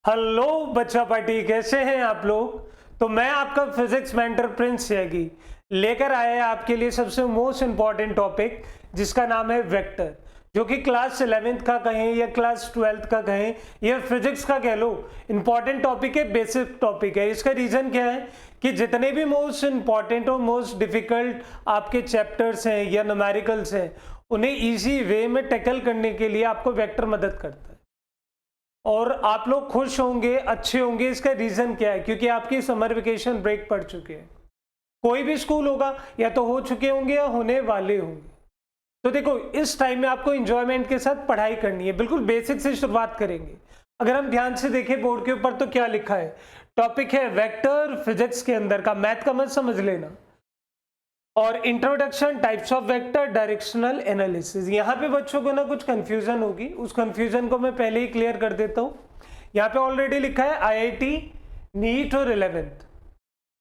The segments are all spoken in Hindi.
हेलो बच्चा पार्टी, कैसे हैं आप लोग। तो मैं आपका फिजिक्स मेंटर प्रिंस यागी लेकर आया है आपके लिए सबसे मोस्ट इंपॉर्टेंट टॉपिक, जिसका नाम है वेक्टर। जो कि क्लास 11th का कहें या क्लास 12th का कहें या फिजिक्स का कह लो, इंपॉर्टेंट टॉपिक है, बेसिक टॉपिक है। इसका रीजन क्या है कि जितने भी मोस्ट इंपॉर्टेंट और मोस्ट डिफिकल्ट आपके चैप्टर्स हैं या न्यूमेरिकल्स हैं, उन्हें ईजी वे में टैकल करने के लिए आपको वेक्टर मदद करता है। और आप लोग खुश होंगे, अच्छे होंगे। इसका रीजन क्या है? क्योंकि आपकी समर वेकेशन ब्रेक पड़ चुके हैं। कोई भी स्कूल होगा या तो हो चुके होंगे या होने वाले होंगे। तो देखो, इस टाइम में आपको एंजॉयमेंट के साथ पढ़ाई करनी है। बिल्कुल बेसिक से शुरुआत करेंगे। अगर हम ध्यान से देखें बोर्ड के ऊपर तो क्या लिखा है, टॉपिक है वेक्टर, फिजिक्स के अंदर का, मैथ का मत समझ लेना। और introduction, types of vector, directional analysis. यहाँ पे बच्चों को ना कुछ कंफ्यूजन होगी, उस कंफ्यूजन को मैं पहले ही क्लियर कर देता हूँ। यहाँ पे ऑलरेडी लिखा है आईआईटी, नीट और 11th।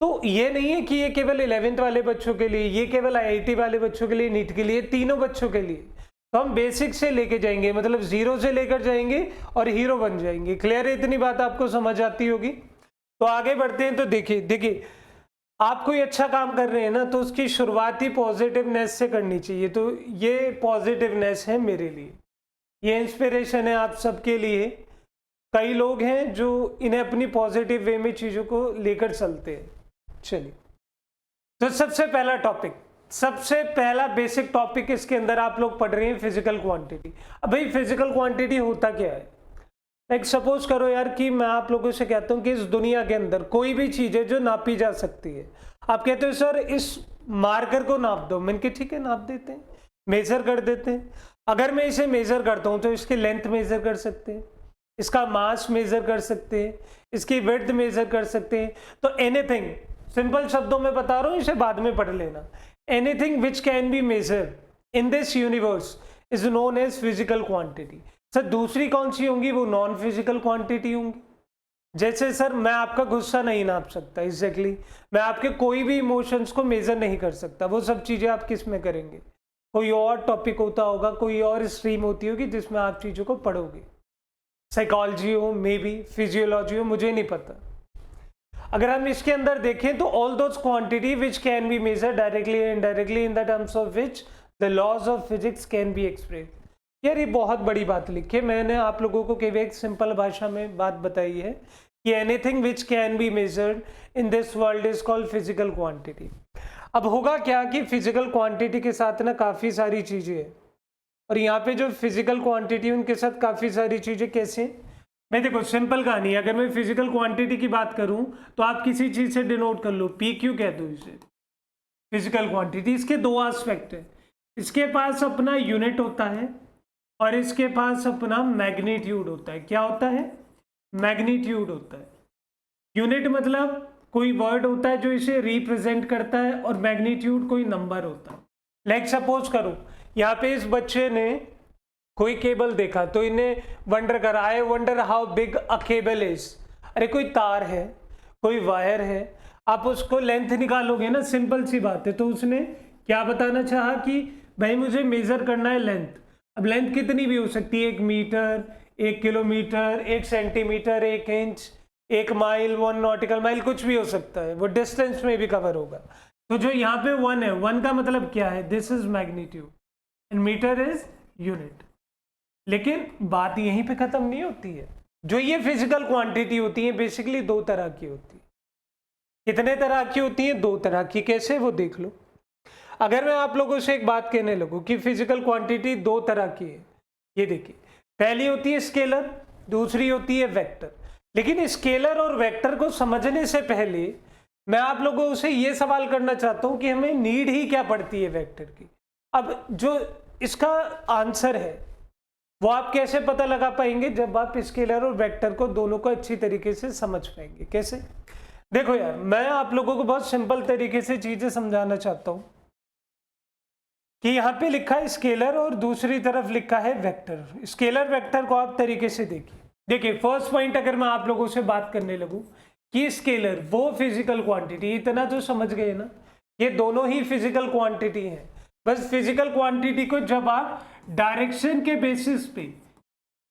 तो ये नहीं है कि ये केवल 11th वाले बच्चों के लिए, ये केवल आईआईटी वाले बच्चों के लिए, नीट के लिए, तीनों बच्चों के लिए। तो हम बेसिक से लेके जाएंगे, मतलब जीरो से लेकर जाएंगे और हीरो बन जाएंगे। क्लियर है? इतनी बात आपको समझ आती होगी। तो आगे बढ़ते हैं। तो देखिए देखिए, आप कोई अच्छा काम कर रहे हैं ना, तो उसकी शुरुआत ही पॉजिटिवनेस से करनी चाहिए। तो ये पॉजिटिवनेस है मेरे लिए, ये इंस्पिरेशन है आप सबके लिए। कई लोग हैं जो इन्हें अपनी पॉजिटिव वे में चीज़ों को लेकर चलते हैं। चलिए, तो सबसे पहला टॉपिक, सबसे पहला बेसिक टॉपिक इसके अंदर आप लोग पढ़ रहे हैं फिजिकल क्वांटिटी। अब भाई फिजिकल क्वांटिटी होता क्या है? लाइक सपोज करो यार कि मैं आप लोगों से कहता हूँ कि इस दुनिया के अंदर कोई भी चीज़ है जो नापी जा सकती है। आप कहते हो सर इस मार्कर को नाप दो। मैंने कहा ठीक है, नाप देते हैं, मेजर कर देते हैं। अगर मैं इसे मेजर करता हूँ तो इसकी लेंथ मेजर कर सकते हैं, इसका मास मेजर कर सकते हैं, इसकी विड्थ मेजर कर सकते हैं। तो एनीथिंग, सिंपल शब्दों में बता रहा हूँ, इसे बाद में पढ़ लेना। Anything which can be measure in this universe is known as physical quantity. Sir दूसरी कौन सी होंगी? वो नॉन फिजिकल क्वांटिटी होंगी। जैसे सर मैं आपका गुस्सा नहीं नाप सकता, एग्जैक्टली मैं आपके कोई भी इमोशंस को मेजर नहीं कर सकता। वो सब चीज़ें आप किस में करेंगे? कोई और टॉपिक होता होगा, कोई और स्ट्रीम होती होगी जिसमें आप चीज़ों को पढ़ोगे। साइकोलॉजी हो, मे बी फिजियोलॉजी हो, मुझे नहीं पता। अगर हम इसके अंदर देखें तो all those quantity which can be measure directly and indirectly in the terms of which the laws of physics can be express. यार ये बहुत बड़ी बात लिखी है। मैंने आप लोगों को केवल एक सिंपल भाषा में बात बताई है कि anything which can be measured in this world is called physical quantity. अब होगा क्या कि फिजिकल क्वांटिटी के साथ ना काफ़ी सारी चीज़ें हैं, और यहाँ पे जो फिजिकल क्वांटिटी उनके साथ काफ़ी सारी चीज़ें कैसे? मैं देखो सिंपल कहानी है। अगर मैं फिजिकल क्वांटिटी की बात करूँ तो आप किसी चीज़ से डिनोट कर लो, पी क्यू कह दो इसे, फिजिकल क्वांटिटी। इसके दो एस्पेक्ट है, इसके पास अपना यूनिट होता है और इसके पास अपना मैग्नीट्यूड होता है। क्या होता है? मैग्नीट्यूड होता है। यूनिट मतलब कोई वर्ड होता है जो इसे रिप्रेजेंट करता है, और मैग्नीट्यूड कोई नंबर होता है। लाइक सपोज करो यहाँ पे इस बच्चे ने कोई केबल देखा तो इन्हें वंडर करा, I wonder how big a cable is. अरे कोई तार है, कोई वायर है, आप उसको लेंथ निकालोगे ना, सिंपल सी बात है। तो उसने क्या बताना चाहा कि भाई मुझे मेजर करना है लेंथ। अब लेंथ कितनी भी हो सकती है, 1 metre, 1 kilometre, 1 centimetre, 1 inch, 1 mile, 1 nautical mile, कुछ भी हो सकता है, वो डिस्टेंस में भी कवर होगा। तो जो यहाँ पे 1 है, 1 का मतलब क्या है? This is magnitude and metre is unit. लेकिन बात यहीं पे खत्म नहीं होती है। जो ये फिजिकल क्वांटिटी होती है बेसिकली दो तरह की होती है। कितने तरह की होती है? दो तरह की। कैसे? वो देख लो। अगर मैं आप लोगों से एक बात कहने लगूं कि फिजिकल क्वांटिटी दो तरह की है, ये देखिए, पहली होती है स्केलर, दूसरी होती है वेक्टर। लेकिन स्केलर और वेक्टर को समझने से पहले मैं आप लोगों से ये सवाल करना चाहता हूं कि हमें नीड ही क्या पड़ती है वेक्टर की। अब जो इसका आंसर है वो आप कैसे पता लगा पाएंगे? जब आप स्केलर और वेक्टर को दोनों को अच्छी तरीके से समझ पाएंगे। कैसे? देखो यार, मैं आप लोगों को बहुत सिंपल तरीके से चीजें समझाना चाहता हूं कि यहाँ पे लिखा है स्केलर और दूसरी तरफ लिखा है वेक्टर। स्केलर वेक्टर को आप तरीके से देखिए। देखिए फर्स्ट पॉइंट, अगर मैं आप लोगों से बात करने लगूं कि स्केलर वो फिजिकल क्वांटिटी, इतना तो समझ गए ना, ये दोनों ही फिजिकल क्वांटिटी हैं। बस फिजिकल क्वांटिटी को जब आप डायरेक्शन के बेसिस पे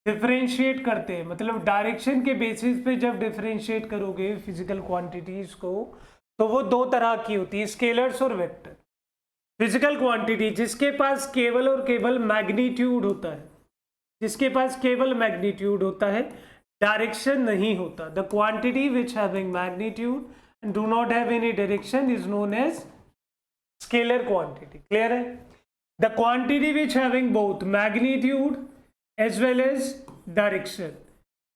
डिफरेंशिएट करते हैं, मतलब डायरेक्शन के बेसिस पे जब डिफरेंशिएट करोगे फिजिकल क्वांटिटीज को तो वो दो तरह की होती है, स्केलर्स और वेक्टर। फिजिकल क्वांटिटी जिसके पास केवल और केवल मैग्नीट्यूड होता है, जिसके पास केवल मैग्नीट्यूड होता है, डायरेक्शन नहीं होता। The quantity which having magnitude and do not have any direction is known as scalar quantity. Clear है? The quantity which having both magnitude as well as direction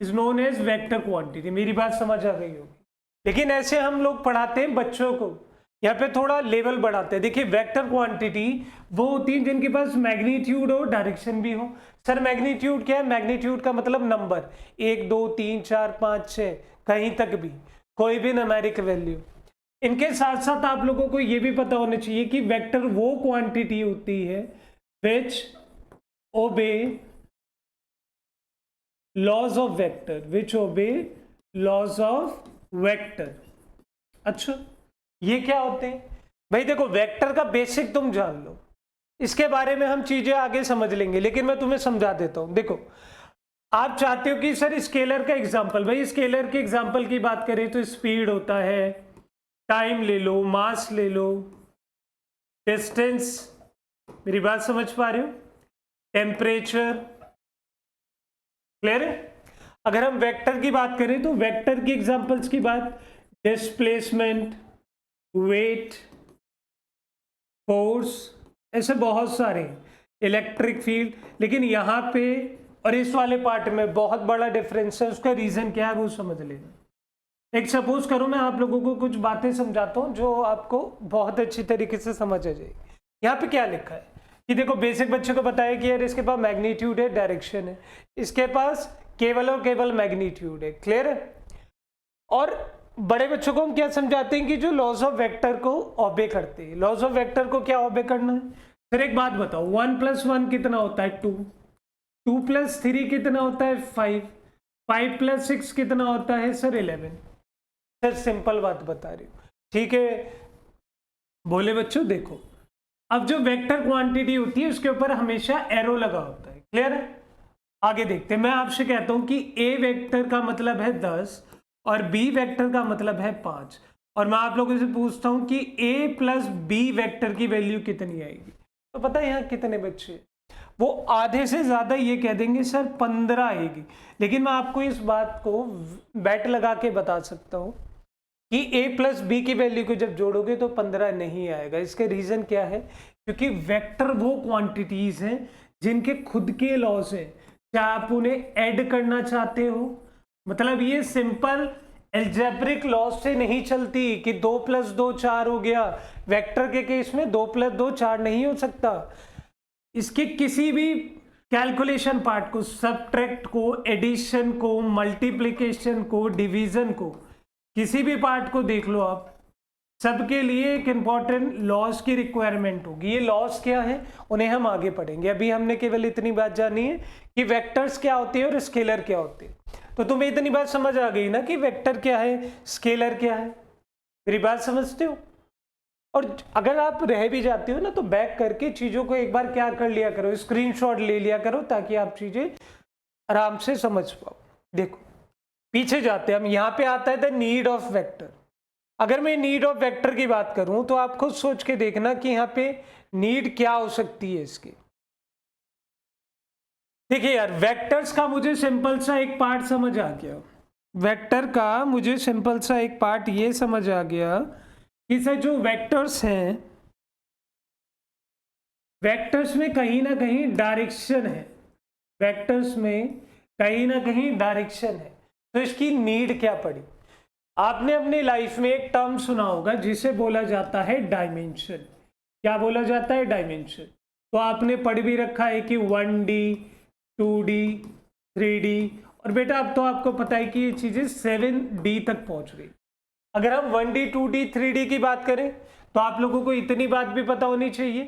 is known as vector quantity. मेरी बात समझ आ गई होगी। लेकिन ऐसे हम लोग पढ़ाते हैं बच्चों को, यहाँ पे थोड़ा लेवल बढ़ाते हैं। देखिए वेक्टर क्वांटिटी वो होती है जिनके पास मैग्नीट्यूड हो, डायरेक्शन भी हो। सर मैग्नीट्यूड क्या है? मैग्नीट्यूड का मतलब नंबर, 1 2 3 4 5 6 कहीं तक भी, कोई भी न्यूमेरिक वैल्यू। इनके साथ साथ आप लोगों को ये भी पता होना चाहिए कि वेक्टर वो क्वांटिटी होती है विच ओबे लॉज ऑफ वेक्टर, विच ओबे लॉज ऑफ वेक्टर। अच्छा ये क्या होते हैं भाई? देखो वेक्टर का बेसिक तुम जान लो, इसके बारे में हम चीजें आगे समझ लेंगे, लेकिन मैं तुम्हें समझा देता हूं। देखो आप चाहते हो कि सर स्केलर का एग्जांपल, भाई स्केलर के एग्जांपल की बात करें तो स्पीड होता है, टाइम ले लो, मास ले लो, डिस्टेंस, मेरी बात समझ पा रहे हो, टेम्परेचर। क्लियर है? अगर हम वेक्टर की बात करें तो वेक्टर की एग्जांपल्स की बात, डिस्प्लेसमेंट, वेट, फोर्स, ऐसे बहुत सारे, इलेक्ट्रिक फील्ड। लेकिन यहाँ पे और इस वाले पार्ट में बहुत बड़ा डिफरेंस है। उसका रीजन क्या है वो समझ लेना। एक सपोज करो मैं आप लोगों को कुछ बातें समझाता हूँ जो आपको बहुत अच्छी तरीके से समझ आ जाएगी। यहाँ पे क्या लिखा है कि देखो बेसिक बच्चे को बताया कि यार इसके पास मैग्नीट्यूड है, डायरेक्शन है, इसके पास केवल और केवल मैग्नीट्यूड है। क्लियर है? और बड़े बच्चों को हम क्या समझाते हैं कि जो लॉज ऑफ वेक्टर को ओबे करते हैं। लॉज ऑफ वेक्टर को क्या ओबे करना है? फिर एक बात बताओ, 1 + 1 कितना होता है? 2, 2 + 3 कितना होता है? 5, 5 + 6 कितना होता है सर? 11। सर सिंपल बात बता रही हूँ, ठीक है? बोले बच्चों देखो, अब जो वेक्टर क्वांटिटी होती है उसके ऊपर हमेशा एरो लगा होता है। क्लियर है? आगे देखते हैं। मैं आपसे कहता हूं कि ए वेक्टर का मतलब है 10 और बी वेक्टर का मतलब है 5, और मैं आप लोगों से पूछता हूं कि a + b वेक्टर की वैल्यू कितनी आएगी? तो पता है यहाँ कितने बच्चे, वो आधे से ज्यादा ये कह देंगे सर 15 आएगी। लेकिन मैं आपको इस बात को बैट लगा के बता सकता हूं कि a + b की वैल्यू को जब जोड़ोगे तो 15 नहीं आएगा। इसके रीजन क्या है? क्योंकि वेक्टर वो क्वांटिटीज हैं जिनके खुद के लॉज हैं, क्या आप उन्हें ऐड करना चाहते हो, मतलब ये सिंपल एल्जेब्रिक लॉ से नहीं चलती कि 2 + 2 4 हो गया। वेक्टर के केस में 2 + 2 4 नहीं हो सकता। इसके किसी भी कैलकुलेशन पार्ट को, सब्ट्रैक्ट को, एडिशन को, मल्टीप्लिकेशन को, डिवीजन को, किसी भी पार्ट को देख लो आप, सबके लिए एक इंपॉर्टेंट लॉस की रिक्वायरमेंट होगी। ये लॉस क्या है उन्हें हम आगे पढ़ेंगे। अभी हमने केवल इतनी बात जानी है कि वेक्टर्स क्या होते हैं और स्केलर क्या होते हैं। तो तुम्हें इतनी बात समझ आ गई ना कि वेक्टर क्या है, स्केलर क्या है? मेरी बात समझते हो? और अगर आप रह भी जाते हो ना तो बैक करके चीजों को एक बार क्या कर लिया करो, स्क्रीनशॉट ले लिया करो, ताकि आप चीजें आराम से समझ पाओ। देखो पीछे जाते हैं हम, यहाँ पे आता है द नीड ऑफ वेक्टर। अगर मैं नीड ऑफ वेक्टर की बात करूं तो आप खुद सोच के देखना कि यहाँ पे नीड क्या हो सकती है इसकी। देखिए यार वेक्टर्स का मुझे सिंपल सा एक पार्ट समझ आ गया, वेक्टर का मुझे सिंपल सा एक पार्ट ये समझ आ गया कि सर जो वेक्टर्स हैं, वेक्टर्स में कहीं ना कहीं डायरेक्शन है, वेक्टर्स में कहीं ना कहीं डायरेक्शन है। तो इसकी नीड क्या पड़ी? आपने अपनी लाइफ में एक टर्म सुना होगा जिसे बोला जाता है डायमेंशन। क्या बोला जाता है? डायमेंशन। तो आपने पढ़ भी रखा है कि 1D 2D 3D, और बेटा अब तो आपको पता है कि ये चीजें 7D तक पहुंच गई। अगर हम 1D 2D 3D की बात करें तो आप लोगों को इतनी बात भी पता होनी चाहिए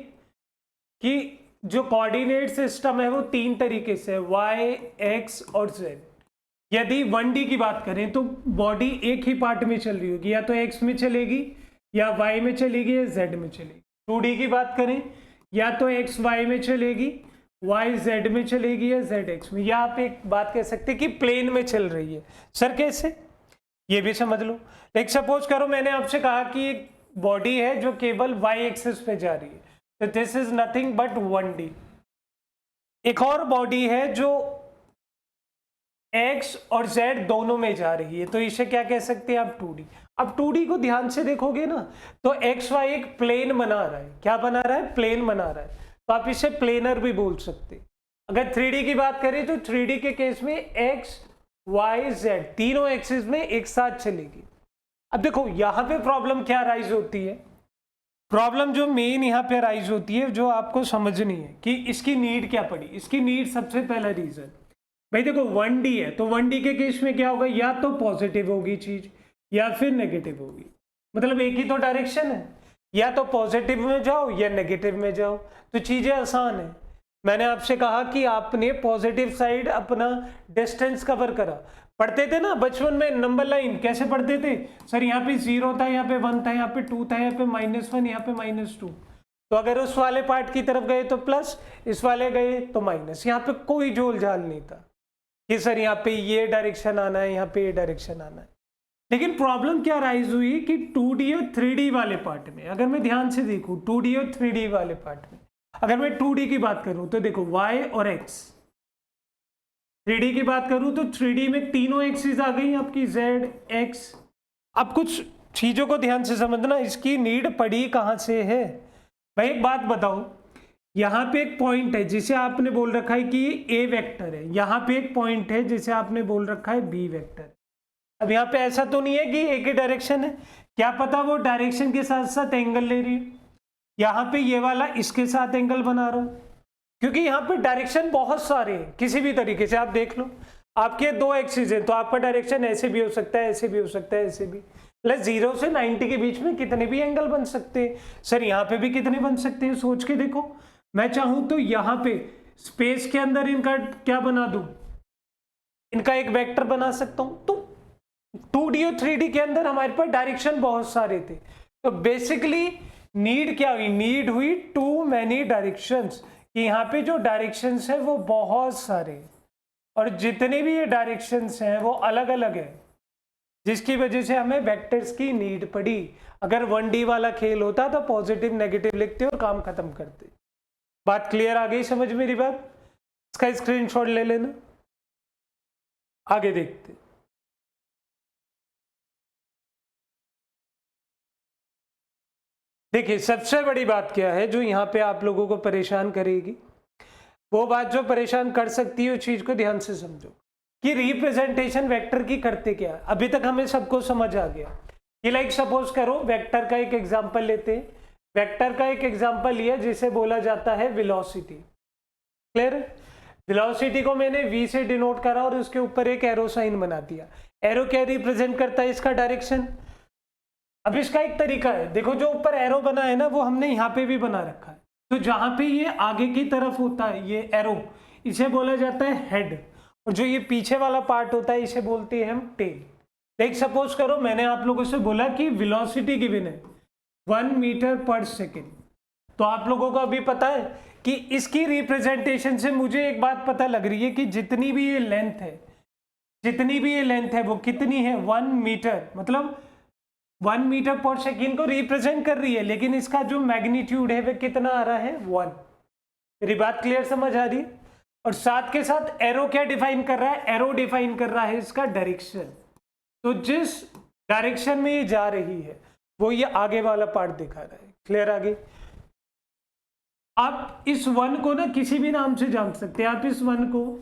कि जो कोऑर्डिनेट सिस्टम है वो 3 तरीके से, y, x और z। यदि 1D की बात करें तो बॉडी एक ही पार्ट में चल रही होगी, या तो x में चलेगी या y में चलेगी या z में चलेगी। 2D की बात करें या तो x y में चलेगी, वाई जेड में चलेगी या जेड एक्स में, या आप एक बात कह सकते हैं कि प्लेन में चल रही है। सर कैसे, ये भी समझ लो। लाइक सपोज करो मैंने आपसे कहा कि एक बॉडी है जो केवल वाई एक्सिस पे जा रही है, तो this is nothing but 1D। एक और बॉडी है जो एक्स और जेड दोनों में जा रही है, तो इसे क्या कह सकते हैं आप, 2D। अब 2D को ध्यान से देखोगे ना, तो एक्स वाई एक प्लेन बना रहा है। क्या बना रहा है, प्लेन बना रहा है, तो आप इसे प्लेनर भी बोल सकते हैं। अगर 3D की बात करें तो 3D के केस में एक्स वाई जेड तीनों एक्सिस में एक साथ चलेगी। अब देखो यहां पे प्रॉब्लम क्या राइज होती है, प्रॉब्लम जो मेन यहाँ पे राइज होती है, जो आपको समझनी है कि इसकी नीड क्या पड़ी। इसकी नीड सबसे पहला रीजन, भाई देखो 1D है, तो 1D के केस में क्या होगा, या तो पॉजिटिव होगी चीज या फिर नेगेटिव होगी। मतलब एक ही तो डायरेक्शन है, या तो पॉजिटिव में जाओ या नेगेटिव में जाओ, तो चीजें आसान है। मैंने आपसे कहा कि आपने पॉजिटिव साइड अपना डिस्टेंस कवर करा। पढ़ते थे ना बचपन में नंबर लाइन, कैसे पढ़ते थे, सर यहाँ पे 0 था, यहाँ पे 1 था, यहाँ पे 2 था, यहाँ पे -1, यहाँ पे -2। तो अगर उस वाले पार्ट की तरफ गए तो प्लस, इस वाले गए तो माइनस। यहाँ पे कोई झोल झाल नहीं था कि सर यहाँ पे ये डायरेक्शन आना है, यहाँ पे ये डायरेक्शन आना है। लेकिन प्रॉब्लम क्या राइज हुई कि 2D और 3D वाले पार्ट में, अगर मैं ध्यान से देखूं 2D और 3D वाले पार्ट में, अगर मैं 2D की बात करूं तो देखो y और x। 3D की बात करूं तो 3D में तीनों एक्सिस आ गई आपकी, z x। अब कुछ चीजों को ध्यान से समझना, इसकी नीड पड़ी कहां से है। भाई एक बात बताओ, यहाँ पे एक पॉइंट है जिसे आपने बोल रखा है कि a वेक्टर है, यहाँ पे एक पॉइंट है जिसे आपने बोल रखा है b वेक्टर। अब यहाँ पे ऐसा तो नहीं है कि एक ही डायरेक्शन है, क्या पता वो डायरेक्शन के साथ साथ एंगल ले रही है। यहाँ पे ये वाला इसके साथ एंगल बना रहा है, क्योंकि यहाँ पे डायरेक्शन बहुत सारे हैं। किसी भी तरीके से आप देख लो, आपके 2 एक्सिस है, तो आपका डायरेक्शन ऐसे भी हो सकता है, ऐसे भी हो सकता है, ऐसे भी। प्लस 0 से 90 के बीच में कितने भी एंगल बन सकते हैं। सर यहाँ पे भी कितने बन सकते हैं, सोच के देखो। मैं चाहूं तो यहाँ पे स्पेस के अंदर इनका क्या बना दूं, इनका एक वेक्टर बना सकता हूं। तो 2D और 3D के अंदर हमारे पास डायरेक्शन बहुत सारे थे, तो बेसिकली नीड क्या हुई, नीड हुई टू मैनी डायरेक्शंस, कि यहाँ पे जो डायरेक्शंस है वो बहुत सारे, और जितने भी ये डायरेक्शंस हैं वो अलग अलग है, जिसकी वजह से हमें वेक्टर्स की नीड पड़ी। अगर 1D वाला खेल होता तो पॉजिटिव नेगेटिव लिखते और काम खत्म करते। बात क्लियर आ गई समझ मेरी बात, इसका स्क्रीनशॉट ले लेना। आगे देखते, देखिए सबसे बड़ी बात क्या है जो यहाँ पे आप लोगों को परेशान करेगी, वो बात जो परेशान कर सकती है उस चीज को ध्यान से समझो कि रिप्रेजेंटेशन वेक्टर की करते क्या। अभी तक हमें सबको समझ आ गया कि लाइक सपोज करो वेक्टर का एक एग्जांपल लेते हैं। वेक्टर का एक एग्जांपल लिया जिसे बोला जाता है वेलोसिटी। क्लियर, वेलोसिटी को मैंने v से डिनोट करा और उसके ऊपर एक एरो साइन बना दिया। एरो क्या रिप्रेजेंट करता है, इसका डायरेक्शन। अब इसका एक तरीका है, देखो जो ऊपर एरो बना है ना वो हमने यहाँ पे भी बना रखा है, तो जहां पे ये आगे की तरफ होता है ये एरो, इसे बोला जाता है हेड, और जो ये पीछे वाला पार्ट होता है इसे बोलते हैं हम टेल। देख सपोज करो मैंने आप लोगों से बोला कि वेलोसिटी गिवन है 1 मीटर पर सेकेंड, तो आप लोगों को अभी पता है कि इसकी रिप्रेजेंटेशन से मुझे एक बात पता लग रही है कि जितनी भी ये लेंथ है, जितनी भी ये लेंथ है वो कितनी है 1 मीटर, मतलब 1 मीटर पर सेकेंड को रिप्रेजेंट कर रही है, लेकिन इसका जो मैग्नीट्यूड है वो कितना आ रहा है 1। मेरी बात क्लियर समझ आ रही है। और साथ के साथ एरो क्या डिफाइन कर रहा है, एरो डिफाइन कर रहा है इसका डायरेक्शन। तो जिस डायरेक्शन में ये जा रही है वो ये आगे वाला पार्ट दिखा रहा है। क्लियर आगे। आप इस 1 को ना किसी भी नाम से जान सकते हैं, आप इस 1 को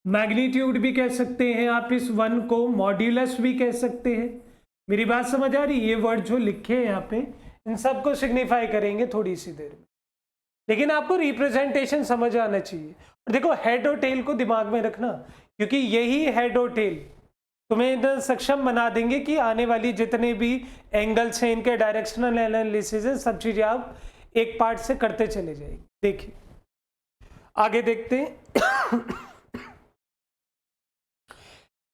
मैग्नीट्यूड भी कह सकते हैं, आप इस 1 को मॉड्यूलस भी कह सकते हैं। मेरी बात समझ आ रही है। ये वर्ड जो लिखे हैं यहाँ पे इन सबको सिग्निफाई करेंगे थोड़ी सी देर में, लेकिन आपको रिप्रेजेंटेशन समझ आना चाहिए। और देखो हेड और टेल को दिमाग में रखना, क्योंकि यही हेड और टेल तुम्हें इतना सक्षम बना देंगे कि आने वाली जितने भी एंगल्स हैं इनके डायरेक्शनल एनालिसिस है, सब चीजें आप एक पार्ट से करते चले जाएंगे। देखिए आगे देखते हैं।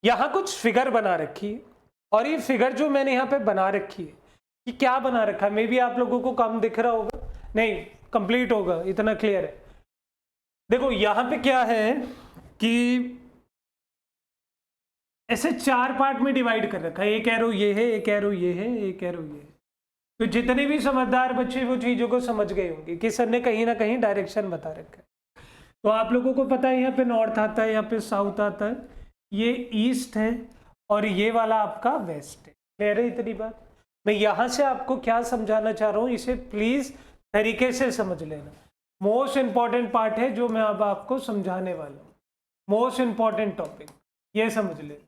यहां कुछ फिगर बना रखी है, और ये फिगर जो मैंने यहाँ पे बना रखी है कि क्या बना रखा है, मे बी आप लोगों को कम दिख रहा होगा, नहीं कंप्लीट होगा, इतना क्लियर है। देखो यहाँ पे क्या है कि ऐसे 4 पार्ट में डिवाइड कर रखा है, एक एरो ये है, एक एरो ये है, एक एरो ये है। तो जितने भी समझदार बच्चे वो चीजों को समझ गए होंगे कि सर ने कहीं ना कहीं डायरेक्शन बता रखा है। तो आप लोगों को पता है यहाँ पे नॉर्थ आता है, यहाँ पे साउथ आता है, ये ईस्ट है और ये वाला आपका वेस्ट है। क्लियर है इतनी बात? मैं यहाँ से आपको क्या समझाना चाह रहा हूँ, इसे प्लीज तरीके से समझ लेना। मोस्ट इंपॉर्टेंट पार्ट है जो मैं अब आपको समझाने वाला हूँ, मोस्ट इंपॉर्टेंट टॉपिक, ये समझ लेना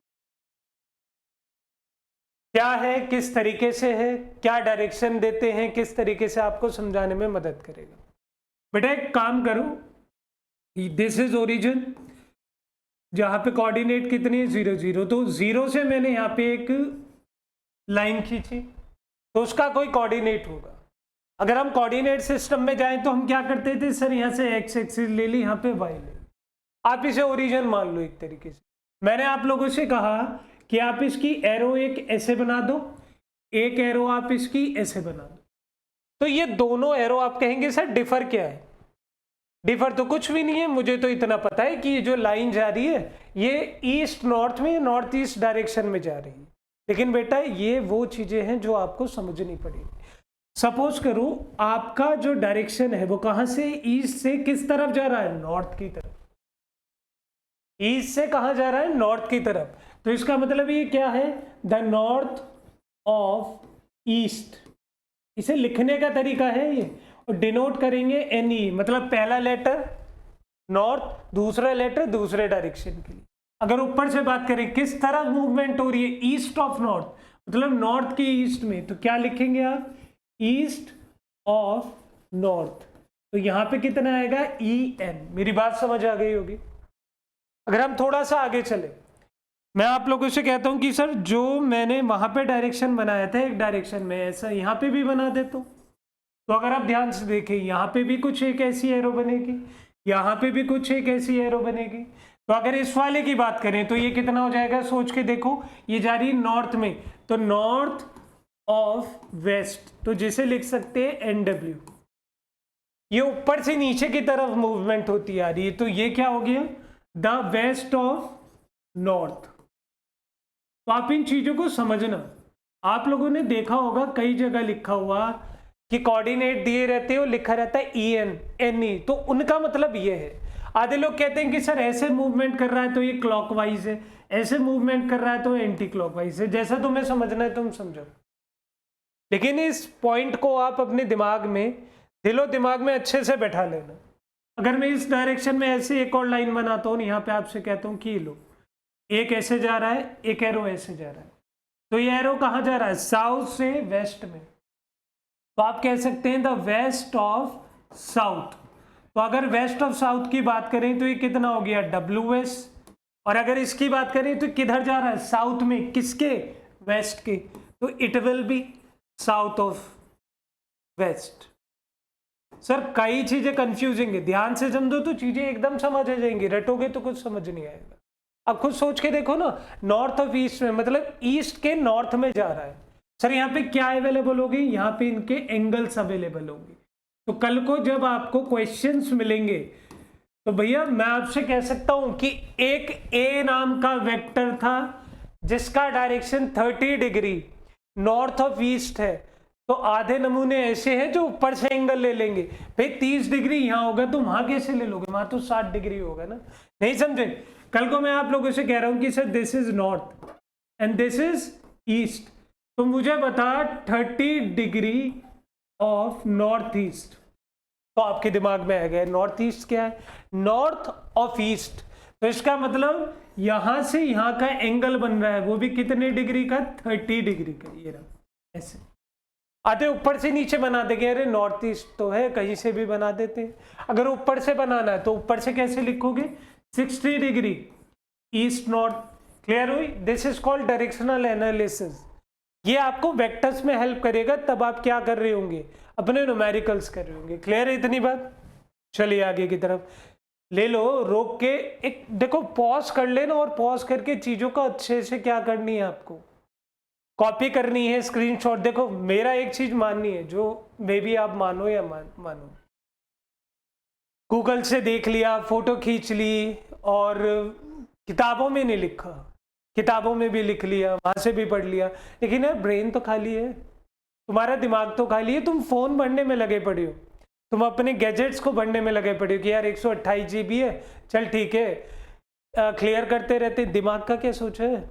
क्या है, किस तरीके से है, क्या डायरेक्शन देते हैं, किस तरीके से आपको समझाने में मदद करेगा। बेटा एक काम करो, दिस इज ओरिजिन, जहां पे कोऑर्डिनेट कितनी है 0 0, तो 0 से मैंने यहाँ पे एक लाइन खींची तो उसका कोई कोऑर्डिनेट होगा। अगर हम कोऑर्डिनेट सिस्टम में जाएं तो हम क्या करते थे सर, यहाँ से एक्स एक्सिस ले ली, यहाँ पे वाई ले ली, आप इसे ओरिजिन मान लो एक तरीके से। मैंने आप लोगों से कहा कि आप इसकी एरो एक ऐसे बना दो, एक एरो आप इसकी ऐसे बना दो, तो ये दोनों एरो आप कहेंगे सर डिफर क्या है? डिफर तो कुछ भी नहीं है, मुझे तो इतना पता है कि ये जो लाइन जा रही है ये ईस्ट नॉर्थ में, नॉर्थ ईस्ट डायरेक्शन में जा रही है। लेकिन बेटा ये वो चीजें हैं जो आपको समझनी पड़ेगी। सपोज करो आपका जो डायरेक्शन है वो कहां से, ईस्ट से किस तरफ जा रहा है, नॉर्थ की तरफ। ईस्ट से कहां जा रहा है, नॉर्थ की तरफ। तो इसका मतलब ये क्या है, द नॉर्थ ऑफ ईस्ट, इसे लिखने का तरीका है ये, और डिनोट करेंगे एनई, मतलब पहला लेटर नॉर्थ, दूसरा लेटर दूसरे डायरेक्शन के लिए। अगर ऊपर से बात करें किस तरफ मूवमेंट हो रही है, ईस्ट ऑफ नॉर्थ, मतलब नॉर्थ के ईस्ट में, तो क्या लिखेंगे आप, ईस्ट ऑफ नॉर्थ। तो यहां पे कितना आएगा, ई एन। मेरी बात समझ आ गई होगी। अगर हम थोड़ा सा आगे चले, मैं आप लोगों से कहता हूं कि सर जो मैंने वहां पे डायरेक्शन बनाया था एक डायरेक्शन में, ऐसा यहां पे भी बना देता हूं। तो अगर आप ध्यान से देखें यहाँ पे भी कुछ एक ऐसी एरो बनेगी, यहाँ पे भी कुछ एक ऐसी एरो बनेगी। तो अगर इस वाले की बात करें तो ये कितना हो जाएगा, सोच के देखो, ये जा रही नॉर्थ में, तो नॉर्थ ऑफ वेस्ट, तो जिसे लिख सकते हैं NW। ये ऊपर से नीचे की तरफ मूवमेंट होती आ रही है, तो ये क्या हो गया, द वेस्ट ऑफ नॉर्थ। तो आप इन चीजों को समझना। आप लोगों ने देखा होगा कई जगह लिखा हुआ कि कोऑर्डिनेट दिए रहते हो, लिखा रहता है EN NE, तो उनका मतलब ये है। आधे लोग कहते हैं कि सर ऐसे मूवमेंट कर रहा है तो ये क्लॉकवाइज है, ऐसे मूवमेंट कर रहा है तो एंटी क्लॉकवाइज है। जैसा तुम्हें समझना है तुम समझो, लेकिन इस पॉइंट को आप अपने दिमाग में, दिलो दिमाग में अच्छे से बैठा लेना। अगर मैं इस डायरेक्शन में ऐसे एक और लाइन बनाता हूँ, यहाँ पे आपसे कहता हूँ कि लो, एक ऐसे जा रहा है, एक एरो ऐसे जा रहा है, तो ये एरो कहाँ जा रहा है, साउथ से वेस्ट में, तो आप कह सकते हैं द वेस्ट ऑफ साउथ। तो अगर वेस्ट ऑफ साउथ की बात करें तो ये कितना हो गया, WS। और अगर इसकी बात करें तो किधर जा रहा है, साउथ में, किसके, वेस्ट के, तो it will be south of west. Sir कई चीजें कंफ्यूजिंग है, ध्यान से समझो तो चीजें एकदम समझ आ जाएंगी, रटोगे तो कुछ समझ नहीं आएगा। अब खुद सोच के देखो ना, नॉर्थ ऑफ ईस्ट में, मतलब ईस्ट के नॉर्थ में जा रहा है। सर यहाँ पे क्या अवेलेबल होगी, यहाँ पे इनके एंगल्स अवेलेबल होंगे। तो कल को जब आपको क्वेश्चंस मिलेंगे तो भैया मैं आपसे कह सकता हूं कि एक ए नाम का वेक्टर था जिसका direction 30 degree north of east है, तो आधे नमूने ऐसे हैं जो ऊपर से एंगल ले लेंगे। भाई 30 डिग्री यहाँ होगा तो वहां कैसे ले लोगे, वहां तो 60 डिग्री होगा ना, नहीं समझे। कल को मैं आप लोगों से कह रहा हूं कि sir this is north and this is east, तो मुझे बता 30 डिग्री ऑफ नॉर्थ ईस्ट, तो आपके दिमाग में आ गया नॉर्थ ईस्ट क्या है, नॉर्थ ऑफ ईस्ट। तो इसका मतलब यहां से यहां का एंगल बन रहा है वो भी कितने डिग्री का, 30 डिग्री का। ये रहा ऐसे, आते ऊपर से नीचे बना देंगे, अरे नॉर्थ ईस्ट तो है, कहीं से भी बना देते हैं। अगर ऊपर से बनाना है तो ऊपर से कैसे लिखोगे, 60 डिग्री ईस्ट नॉर्थ। क्लियर हुई, this is called directional analysis. ये आपको वेक्टर्स में हेल्प करेगा, तब आप क्या कर रहे होंगे, अपने न्यूमेरिकल्स कर रहे होंगे। क्लियर है इतनी बात। चलिए आगे की तरफ ले लो, रोक के एक देखो, पॉज कर लेना और पॉज करके चीजों को अच्छे से क्या करनी है, आपको कॉपी करनी है, स्क्रीनशॉट। देखो मेरा एक चीज माननी है, जो मे बी आप मानो या मानो, गूगल से देख लिया, फोटो खींच ली, और किताबों में नहीं लिखा, किताबों में भी लिख लिया, वहां से भी पढ़ लिया, लेकिन यार ब्रेन तो खाली है, तुम्हारा दिमाग तो खाली है। तुम फोन भरने में लगे पड़े हो, तुम अपने गैजेट्स को भरने में लगे पड़े हो कि यार 128 GB है, चल ठीक है, क्लियर करते रहते। दिमाग का क्या सोचा है?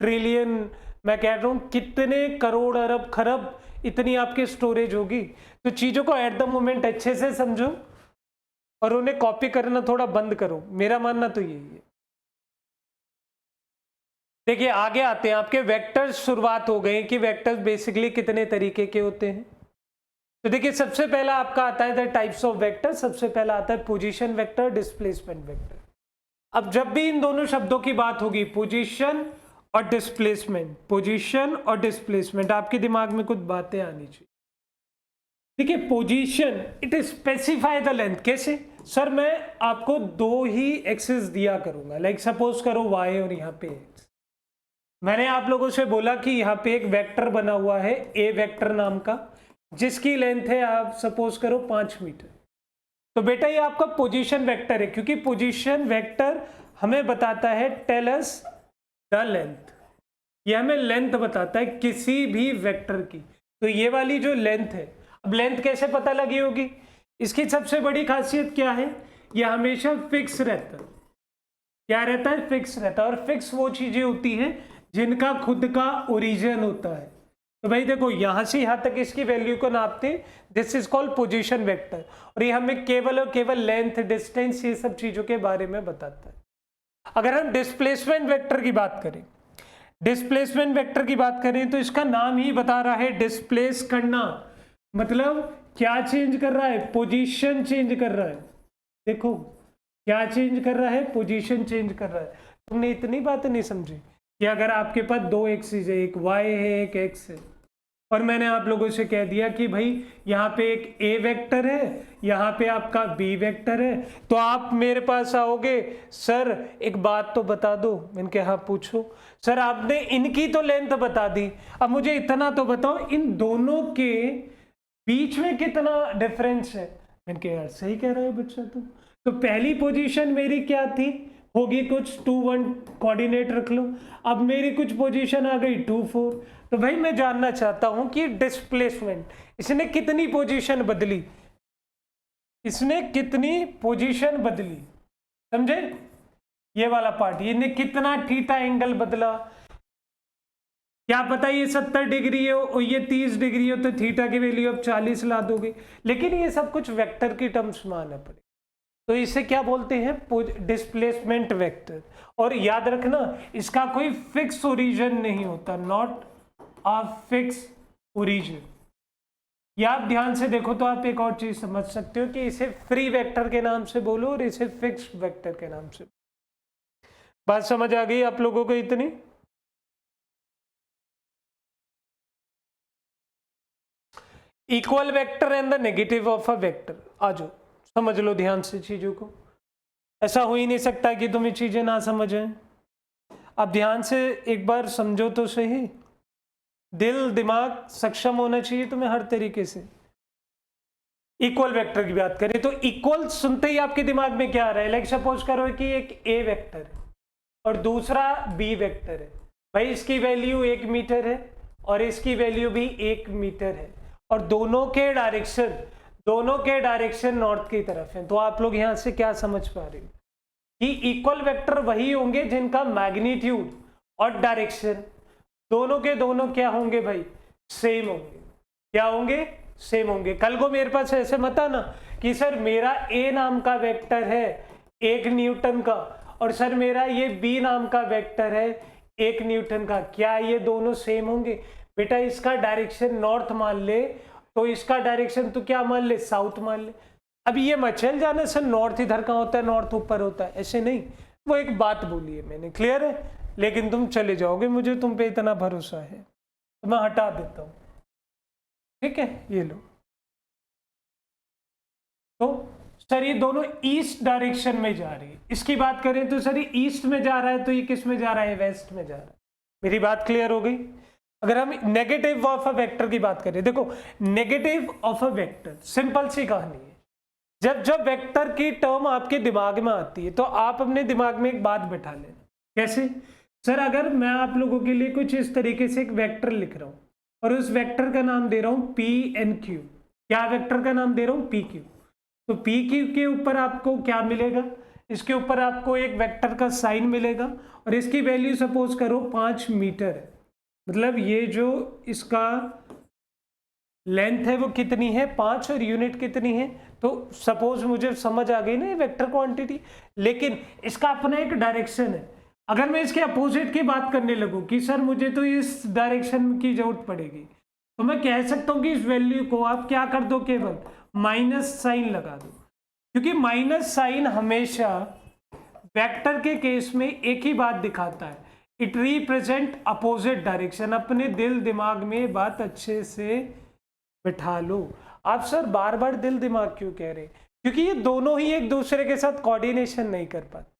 ट्रिलियन, मैं कह रहा हूँ कितने करोड़ अरब खरब इतनी आपकी स्टोरेज होगी। तो चीजों को एट द मोमेंट अच्छे से समझो और उन्हें कॉपी करना थोड़ा बंद करो, मेरा मानना तो यही है। देखिए आगे आते हैं, आपके वेक्टर्स शुरुआत हो गए कि वेक्टर्स बेसिकली कितने तरीके के होते हैं। तो देखिए सबसे पहला आपका आता है द टाइप्स ऑफ वेक्टर। सबसे पहला आता है पोजीशन वेक्टर, डिस्प्लेसमेंट वेक्टर। अब जब भी इन दोनों शब्दों की बात होगी, पोजीशन और डिस्प्लेसमेंट, पोजीशन और डिस्प्लेसमेंट, आपके दिमाग में कुछ बातें आनी चाहिए। देखिए position, it specify the length. कैसे सर? मैं आपको दो ही एक्सिस दिया करूंगा, लाइक सपोज करो y और यहाँ पे x। मैंने आप लोगों से बोला कि यहाँ पे एक वेक्टर बना हुआ है a वेक्टर नाम का, जिसकी लेंथ है आप सपोज करो 5 मीटर। तो बेटा ये आपका पोजीशन वेक्टर है, क्योंकि पोजीशन वेक्टर हमें बताता है टेल अस द लेंथ, ये हमें लेंथ बताता है किसी भी वेक्टर की। तो ये वाली जो लेंथ है, अब लेंथ कैसे पता लगी होगी? इसकी सबसे बड़ी खासियत क्या है? ये हमेशा फिक्स रहता है। क्या रहता है? फिक्स रहता है। और फिक्स वो चीजें होती हैं जिनका खुद का ओरिजिन होता है। तो भाई देखो यहां से यहां तक इसकी वैल्यू को नापते, this is called position vector, और ये हमें केवल और केवल लेंथ, डिस्टेंस, ये सब चीजों के बारे में बताता है। अगर हम डिस्प्लेसमेंट वेक्टर की बात करें, डिस्प्लेसमेंट वेक्टर की बात करें तो इसका नाम ही बता रहा है डिस्प्लेस करना। मतलब क्या चेंज कर रहा है? पोजीशन चेंज कर रहा है। देखो क्या चेंज कर रहा है? पोजीशन चेंज कर रहा है। तुमने इतनी बात नहीं समझी कि अगर आपके पास दो एक्सिस है, एक y है एक x है, और मैंने आप लोगों से कह दिया कि भाई यहाँ पे एक a वेक्टर है, यहाँ पे आपका b वेक्टर है, तो आप मेरे पास आओगे, सर एक बात तो बता दो। मैंने कहा हाँ पूछो। सर आपने इनकी तो लेंथ बता दी, अब मुझे इतना तो बताओ इन दोनों के बीच में कितना डिफरेंस है। मैंने कहा यार सही कह रहा है बच्चा तुम। तो पहली पोजीशन मेरी क्या थी? होगी कुछ 2 1 कोऑर्डिनेट रख लो। अब मेरी कुछ पोजीशन आ गई 2 4। तो भाई मैं जानना चाहता हूं कि डिस्प्लेसमेंट, इसने कितनी पोजीशन बदली, इसने कितनी पोजीशन बदली, समझे? ये वाला पार्ट, इसने कितना थीटा एंगल बदला। क्या पता ये 70 डिग्री हो और ये 30 डिग्री हो, तो थीटा की वैल्यू अब 40 ला दोगे, लेकिन ये सब कुछ वेक्टर की टर्म्स में आना पड़े। तो इसे क्या बोलते हैं? Displacement vector. और याद रखना इसका कोई फिक्स ओरिजिन नहीं होता, नॉट अ फिक्स ओरिजिन। या आप ध्यान से देखो तो आप एक और चीज समझ सकते हो कि इसे फ्री वेक्टर के नाम से बोलो और इसे फिक्स वेक्टर के नाम से। बात समझ आ गई आप लोगों को इतनी? Equal vector and the negative of a vector. आ जाओ समझ लो ध्यान से चीजों को। ऐसा हो ही नहीं सकता कि तुम ये चीजें ना समझें। अब ध्यान से एक बार समझो तो सही, दिल दिमाग सक्षम होना चाहिए तुम्हें हर तरीके से। इक्वल वेक्टर की बात करें तो इक्वल सुनते ही आपके दिमाग में क्या आ रहा है? लाइक सपोज करो कि एक ए वेक्टर है और दूसरा बी वेक्टर है। भाई इसकी वैल्यू 1 मीटर है और इसकी वैल्यू भी 1 मीटर है, और दोनों के डायरेक्शन नॉर्थ की तरफ है। तो आप लोग यहां से क्या समझ पा रहे हो कि इक्वल वेक्टर वही होंगे जिनका मैग्नीट्यूड और डायरेक्शन दोनों के दोनों क्या होंगे भाई? सेम होंगे। क्या होंगे? सेम होंगे। कल को मेरे पास ऐसे मत आना कि सर मेरा ए नाम का वेक्टर है 1 न्यूटन का और सर मेरा ये बी नाम का वेक्टर है 1 न्यूटन का। क्या ये दोनों सेम होंगे? बेटा इसका डायरेक्शन नॉर्थ मान ले तो इसका डायरेक्शन तो क्या मान ले? साउथ मान ले। अब ये मत चल जाने सर नॉर्थ इधर का होता है, नॉर्थ ऊपर होता है, ऐसे नहीं। वो एक बात बोली है मैंने, क्लियर है? लेकिन तुम चले जाओगे, मुझे तुम पे इतना भरोसा है तो मैं हटा देता हूं, ठीक है? ये लो। तो सर ये दोनों ईस्ट डायरेक्शन में जा रही है। इसकी बात करें तो सर ये ईस्ट में जा रहा है, तो ये किस में जा रहा है? वेस्ट में जा रहा है। मेरी बात क्लियर हो गई? अगर हम नेगेटिव ऑफ अ वेक्टर की बात करें, देखो negative of a vector simple सी कहानी है। जब जब वेक्टर की टर्म आपके दिमाग में आती है तो आप अपने दिमाग में एक बात बैठा लेना। कैसे? सर अगर मैं आप लोगों के लिए कुछ इस तरीके से एक वेक्टर लिख रहा हूं और उस वेक्टर का नाम दे रहा हूं पी एन क्यू। क्या वेक्टर का नाम दे रहा हूं? P Q. तो पी क्यू के ऊपर आपको क्या मिलेगा? इसके ऊपर आपको एक वेक्टर का साइन मिलेगा और इसकी वैल्यू सपोज करो 5 मीटर है। मतलब ये जो इसका लेंथ है वो कितनी है? 5 और यूनिट कितनी है? तो सपोज मुझे समझ आ गई ना ये वेक्टर क्वांटिटी, लेकिन इसका अपना एक डायरेक्शन है। अगर मैं इसके अपोजिट की बात करने लगूं कि सर मुझे तो इस डायरेक्शन की जरूरत पड़ेगी, तो मैं कह सकता हूं कि इस वैल्यू को आप क्या कर दो, केवल माइनस साइन लगा दो, क्योंकि माइनस साइन हमेशा वेक्टर के केस में एक ही बात दिखाता है, इट रिप्रेजेंट अपोजिट डायरेक्शन। अपने दिल दिमाग में बात अच्छे से बिठा लो। आप सर बार बार दिल दिमाग क्यों कह रहे? क्योंकि ये दोनों ही एक दूसरे के साथ कोऑर्डिनेशन नहीं कर पाते।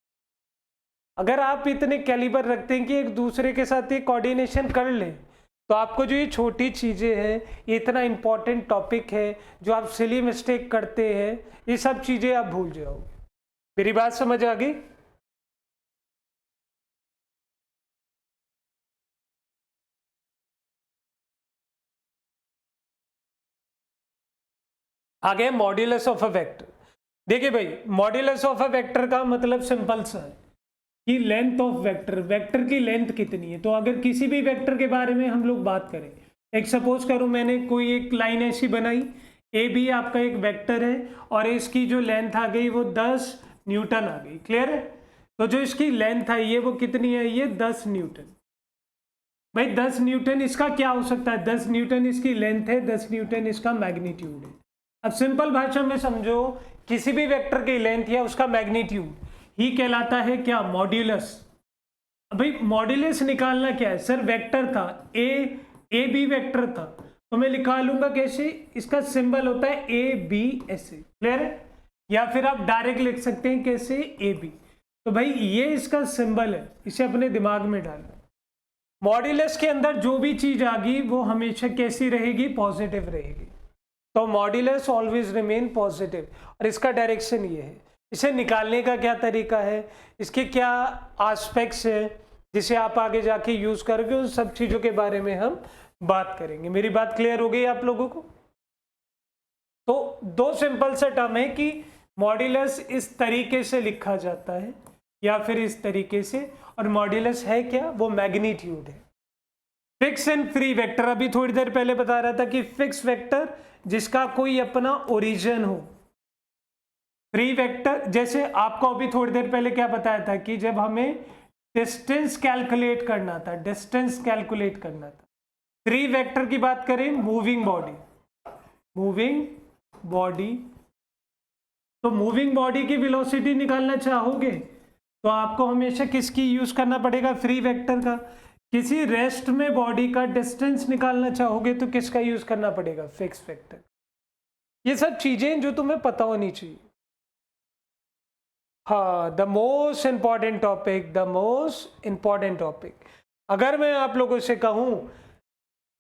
अगर आप इतने कैलिबर रखते हैं कि एक दूसरे के साथ ये कोऑर्डिनेशन कर ले, तो आपको जो ये छोटी चीजें हैं, ये इतना इंपॉर्टेंट टॉपिक है, जो आप सिली मिस्टेक करते हैं, ये सब चीजें आप भूल जाओगे। मेरी बात समझ आ गई? आगे मॉड्यूलस ऑफ अ वेक्टर। देखिए भाई, मॉड्यूलस ऑफ अ वेक्टर का मतलब सिंपल सा है कि लेंथ ऑफ वेक्टर, वेक्टर की लेंथ कितनी है। तो अगर किसी भी वेक्टर के बारे में हम लोग बात करें, एक सपोज करूं मैंने कोई एक लाइन ऐसी बनाई, ए बी आपका एक वेक्टर है और इसकी जो लेंथ आ गई वो 10 न्यूटन आ गई। क्लियर है? तो जो इसकी लेंथ आई है वो कितनी है? ये 10 न्यूटन। भाई 10 न्यूटन इसका क्या हो सकता है? 10 न्यूटन इसकी लेंथ है, 10 न्यूटन इसका मैग्नीट्यूड है। अब सिंपल भाषा में समझो, किसी भी वेक्टर की लेंथ या उसका मैग्नीट्यूड ही कहलाता है क्या? मॉड्यूलस। भाई मॉड्यूलस निकालना क्या है? सर वेक्टर था ए बी वेक्टर था, तो मैं लिखा लूंगा कैसे? इसका सिंबल होता है ए बी ऐसे। क्लियर है? या फिर आप डायरेक्ट लिख सकते हैं कैसे? A B. तो भाई ये इसका सिंबल है, इसे अपने दिमाग में डालना। मॉड्यूलस के अंदर जो भी चीज आ गई वो हमेशा कैसी रहेगी? पॉजिटिव रहेगी। तो मॉड्यूलस ऑलवेज रिमेन पॉजिटिव और इसका डायरेक्शन ये है। इसे निकालने का क्या तरीका है, इसके क्या एस्पेक्ट्स है जिसे आप आगे जाके यूज करोगे, उन सब चीजों के बारे में हम बात करेंगे। मेरी बात क्लियर हो गई आप लोगों को? तो दो सिंपल से टर्म है कि मॉड्यूलस इस तरीके से लिखा जाता है या फिर इस तरीके से, और मॉड्यूलस है क्या? वो मैग्नीट्यूड है। फिक्स एंड फ्री वेक्टर, अभी थोड़ी देर पहले बता रहा था कि फिक्स वेक्टर जिसका कोई अपना ओरिजिन हो। फ्री वेक्टर, जैसे आपको अभी थोड़ी देर पहले क्या बताया था कि जब हमें डिस्टेंस कैलकुलेट करना था, डिस्टेंस कैलकुलेट करना था। फ्री वेक्टर की बात करें, मूविंग बॉडी, मूविंग बॉडी, तो मूविंग बॉडी की वेलोसिटी निकालना चाहोगे तो आपको हमेशा किसकी यूज करना पड़ेगा? फ्री वेक्टर का। किसी रेस्ट में बॉडी का डिस्टेंस निकालना चाहोगे तो किसका यूज करना पड़ेगा? Fix vector. ये सब चीजें जो तुम्हें पता होनी चाहिए। हाँ, the most important topic, the most important topic, अगर मैं आप लोगों से कहूं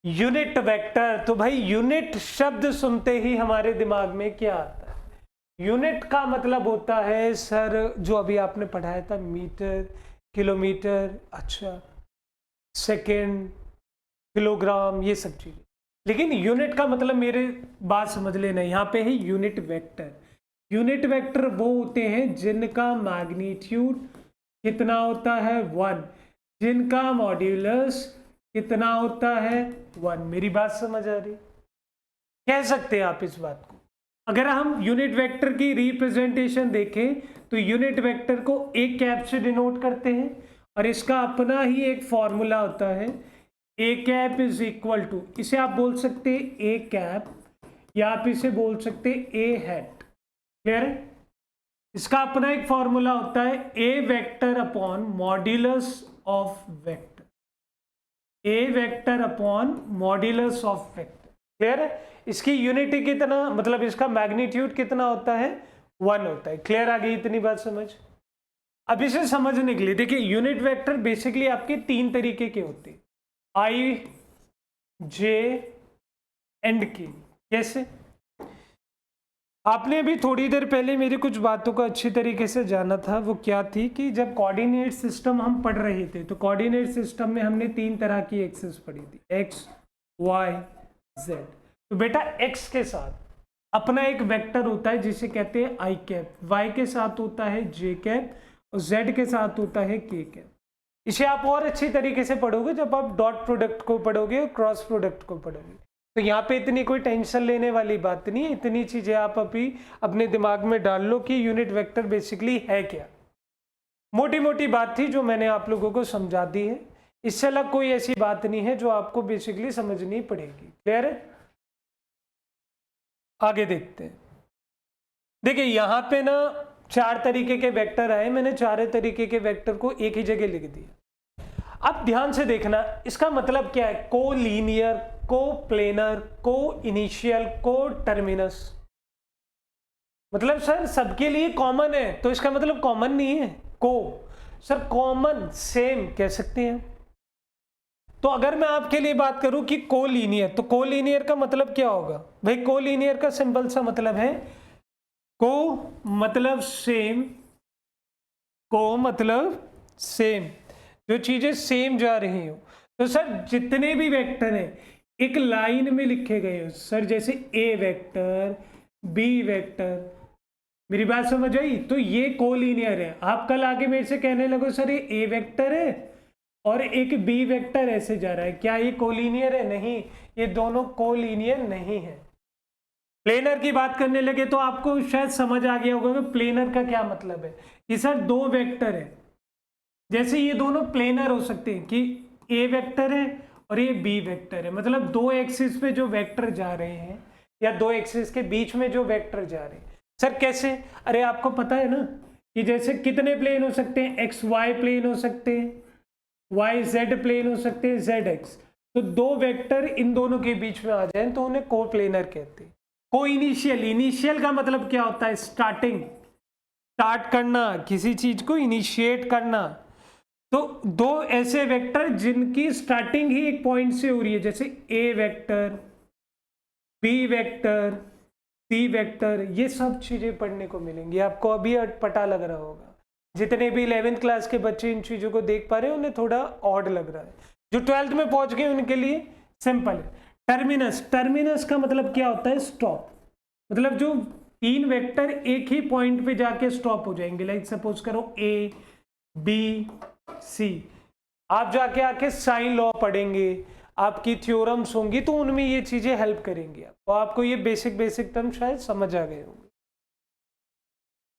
यूनिट वेक्टर, तो भाई यूनिट शब्द सुनते ही हमारे दिमाग में क्या आता है? यूनिट का मतलब होता है सर, जो अभी आपने पढ़ाया था, मीटर, किलोमीटर, अच्छा, सेकेंड, किलोग्राम, ये सब चीजें। लेकिन यूनिट का मतलब, मेरे बात समझ लेना, यहाँ पे है यूनिट वेक्टर। यूनिट वेक्टर वो होते हैं जिनका मैग्नीट्यूड कितना होता है? 1, जिनका मॉड्यूलस कितना होता है? 1। मेरी बात समझ आ रही? कह सकते हैं आप इस बात को। अगर हम यूनिट वेक्टर की रिप्रेजेंटेशन देखें तो यूनिट वेक्टर को एक कैप से डिनोट करते हैं और इसका अपना ही एक फॉर्मूला होता है, A cap is equal to, इसे आप बोल सकते हैं ए कैप या आप इसे बोल सकते हैं ए हैट। क्लियर है? इसका अपना एक फॉर्मूला होता है A vector upon modulus of vector, A vector upon modulus of vector. Clear है? इसकी यूनिटी कितना, मतलब इसका मैग्नीट्यूड कितना होता है? 1 होता है। क्लियर आ गई इतनी बात समझ? अब इसे समझने के लिए देखिए, यूनिट वेक्टर बेसिकली आपके 3 तरीके के होते हैं, आई, जे एंड के। कैसे? आपने अभी थोड़ी देर पहले मेरी कुछ बातों को अच्छी तरीके से जाना था। वो क्या थी कि जब कोऑर्डिनेट सिस्टम हम पढ़ रहे थे तो कोऑर्डिनेट सिस्टम में हमने 3 तरह की एक्सिस पढ़ी थी, एक्स, वाई, जेड। तो बेटा एक्स के साथ अपना एक वेक्टर होता है जिसे कहते हैं आई कैप, वाई के साथ होता है जे कैप और जेड के साथ होता है के कैप। इसे आप और अच्छी तरीके से पढ़ोगे जब आप डॉट प्रोडक्ट को पढ़ोगे और क्रॉस प्रोडक्ट को पढ़ोगे। तो यहाँ पे इतनी कोई टेंशन लेने वाली बात नहीं है, इतनी चीजें आप अभी अपने दिमाग में डाल लो कि यूनिट वेक्टर बेसिकली है क्या। मोटी मोटी बात थी जो मैंने आप लोगों को समझा दी है, इससे अलग कोई ऐसी बात नहीं है जो आपको बेसिकली समझनी पड़ेगी। क्लियर है? आगे देखते हैं। देखिए यहाँ पे ना 4 तरीके के वेक्टर आए, मैंने 4 तरीके के वेक्टर को एक ही जगह लिख दिया। अब ध्यान से देखना, इसका मतलब क्या है? को लीनियर, को प्लेनर, को इनिशियल, को टर्मिनस। मतलब सर सबके लिए कॉमन है, तो इसका मतलब कॉमन नहीं है। को सर कॉमन, सेम कह सकते हैं। तो अगर मैं आपके लिए बात करूं कि कोलीनियर, तो कोलीनियर का मतलब क्या होगा भाई? कोलीनियर का सिंपल सा मतलब है को मतलब सेम, को मतलब सेम, जो चीजें सेम जा रही हो। तो सर जितने भी वेक्टर हैं एक लाइन में लिखे गए हो सर, जैसे ए वेक्टर, बी वेक्टर, मेरी बात समझ आई? तो ये कोलीनियर है। आप कल आके मेरे से कहने लगो सर ये ए वेक्टर है और एक बी वेक्टर ऐसे जा रहा है, क्या ये कोलीनियर है? नहीं, ये दोनों कोलीनियर नहीं है। प्लेनर की बात करने लगे तो आपको शायद समझ आ गया होगा कि प्लेनर का क्या मतलब है। कि सर 2 वेक्टर है, जैसे ये दोनों प्लेनर हो सकते हैं कि ए वेक्टर है और ये बी वेक्टर है, मतलब 2 एक्सिस पे जो वेक्टर जा रहे हैं या 2 एक्सिस के बीच में जो वेक्टर जा रहे हैं। सर कैसे? अरे आपको पता है ना कि जैसे कितने प्लेन हो सकते हैं? एक्स वाई प्लेन हो सकते हैं, वाई जेड प्लेन हो सकते हैं, जेड एक्स। तो 2 वेक्टर इन दोनों के बीच में आ जाए तो उन्हें को प्लेनर कहते हैं। को इनिशियल, इनिशियल का मतलब क्या होता है? स्टार्टिंग, स्टार्ट करना, किसी चीज को इनिशिएट करना। तो 2 ऐसे वेक्टर जिनकी स्टार्टिंग ही एक पॉइंट से हो रही है, जैसे ए vector, B vector, C vector, ये सब चीजें पढ़ने को मिलेंगी आपको। अभी पता लग रहा होगा, जितने भी 11th क्लास के बच्चे इन चीजों को देख पा रहे हैं उन्हें थोड़ा ऑड लग रहा है, जो 12th में पहुंच गए उनके लिए सिंपल है। टर्मिनस, टर्मिनस का मतलब क्या होता है? स्टॉप, मतलब जो 3 वेक्टर एक ही पॉइंट पे जाके स्टॉप हो जाएंगे। लाइक सपोज करो ए बी सी, आप जाके आके साइन लॉ पढ़ेंगे, आपकी थ्योरम्स होंगी तो उनमें ये चीजें हेल्प करेंगी आपको। आपको ये बेसिक टर्म शायद समझ आ गए होंगे।